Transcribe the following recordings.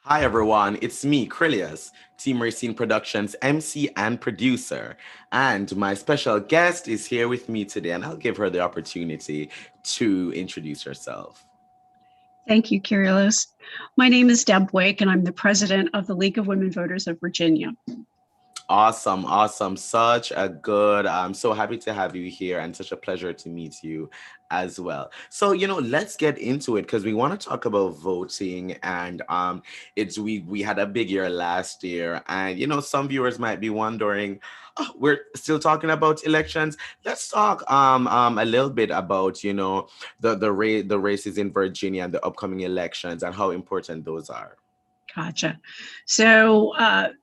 Hi everyone, it's me, Krylios, Team Racine Productions MC and producer. And my special guest is here with me today, and I'll give her the opportunity to introduce herself. Thank you, Krylios. My name is Deb Wake, and I'm the president of the League of Women Voters of Virginia. Awesome, awesome. Such a good, I'm so happy to have you here and such a pleasure to meet you as well. So, let's get into it because we want to talk about voting and it's we had a big year last year and some viewers might be wondering, oh, we're still talking about elections. Let's talk a little bit about, the races in Virginia and the upcoming elections and how important those are. Gotcha. So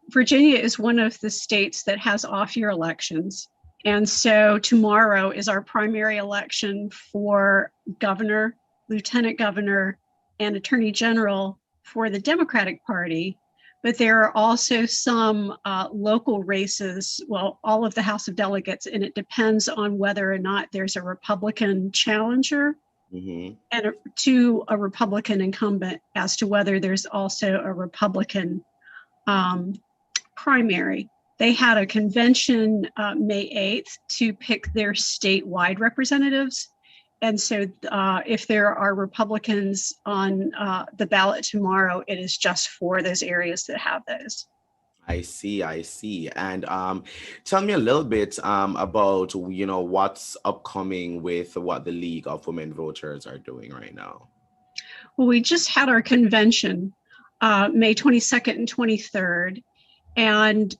Virginia is one of the states that has off-year elections. And so tomorrow is our primary election for governor, lieutenant governor, and attorney general for the Democratic Party. But there are also some local races, well, all of the House of Delegates, and it depends on whether or not there's a Republican challenger and to a Republican incumbent as to whether there's also a Republican primary. They had a convention May 8th to pick their statewide representatives. And so if there are Republicans on the ballot tomorrow, it is just for those areas that have those. I see, I see. And tell me a little bit about, what's upcoming with what the League of Women Voters are doing right now. Well, we just had our convention May 22nd and 23rd. And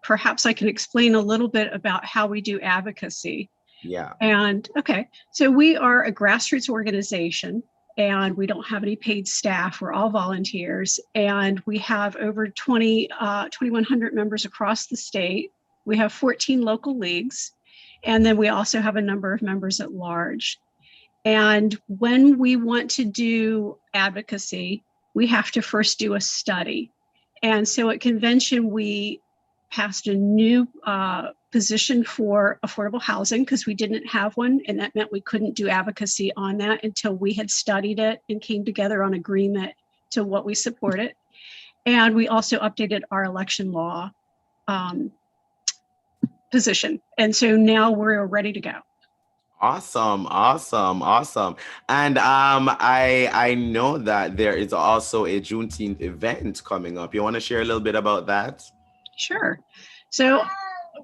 perhaps I can explain a little bit about how we do advocacy. Yeah. And okay, so we are a grassroots organization. And we don't have any paid staff. We're all volunteers. And we have over 2,100 members across the state. We have 14 local leagues. And then we also have a number of members at large. And when we want to do advocacy, we have to first do a study. And so at convention, we passed a new position for affordable housing because we didn't have one. And that meant we couldn't do advocacy on that until we had studied it and came together on agreement to what we supported. And we also updated our election law position. And so now we're ready to go. Awesome, awesome, awesome. And I know that there is also a Juneteenth event coming up. You want to share a little bit about that? Sure. So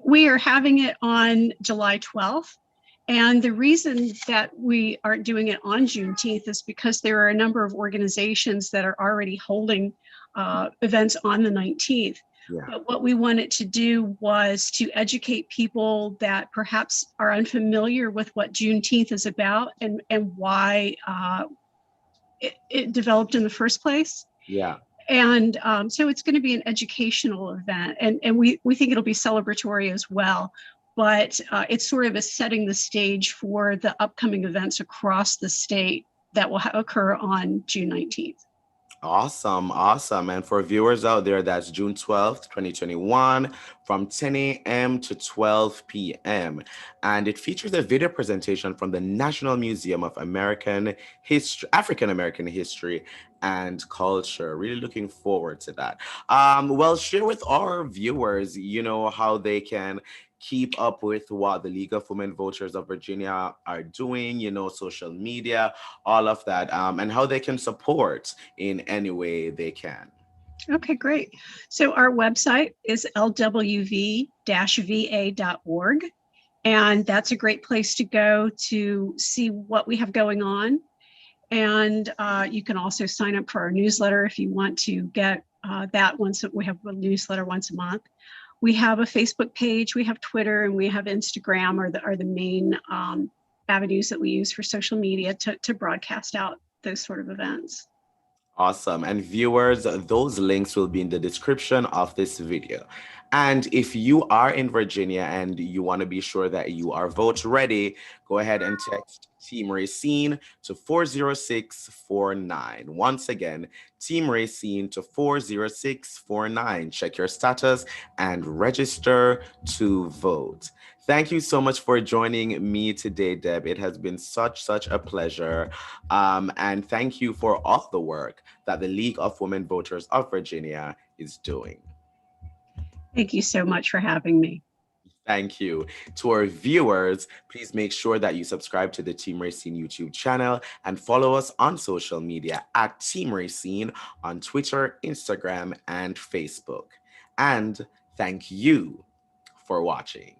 we are having it on July 12th. And the reason that we aren't doing it on Juneteenth is because there are a number of organizations that are already holding events on the 19th. Yeah. But what we wanted to do was to educate people that perhaps are unfamiliar with what Juneteenth is about and why it developed in the first place. Yeah. And so it's going to be an educational event, and we think it'll be celebratory as well. But it's sort of a setting the stage for the upcoming events across the state that will occur on June 19th. Awesome, awesome. And for viewers out there, that's June 12th, 2021, from 10 a.m. to 12 p.m. And it features a video presentation from the National Museum of African American History and Culture. Really looking forward to that. Well, share with our viewers, how they can keep up with what the League of Women Voters of Virginia are doing, social media, all of that, and how they can support in any way they can. Okay, great. So our website is lwv-va.org, and that's a great place to go to see what we have going on. And you can also sign up for our newsletter if you want to get that once. We have a newsletter once a month. We have a Facebook page, we have Twitter, and we have Instagram are the main avenues that we use for social media to broadcast out those sort of events. Awesome. And viewers, those links will be in the description of this video. And if you are in Virginia and you want to be sure that you are vote ready, go ahead and text Team Racine to 40649. Once again, Team Racine to 40649. Check your status and register to vote. Thank you so much for joining me today, Deb. It has been such a pleasure. And thank you for all the work that the League of Women Voters of Virginia is doing. Thank you so much for having me. Thank you. To our viewers, please make sure that you subscribe to the Team Racine YouTube channel and follow us on social media at Team Racine on Twitter, Instagram, and Facebook. And thank you for watching.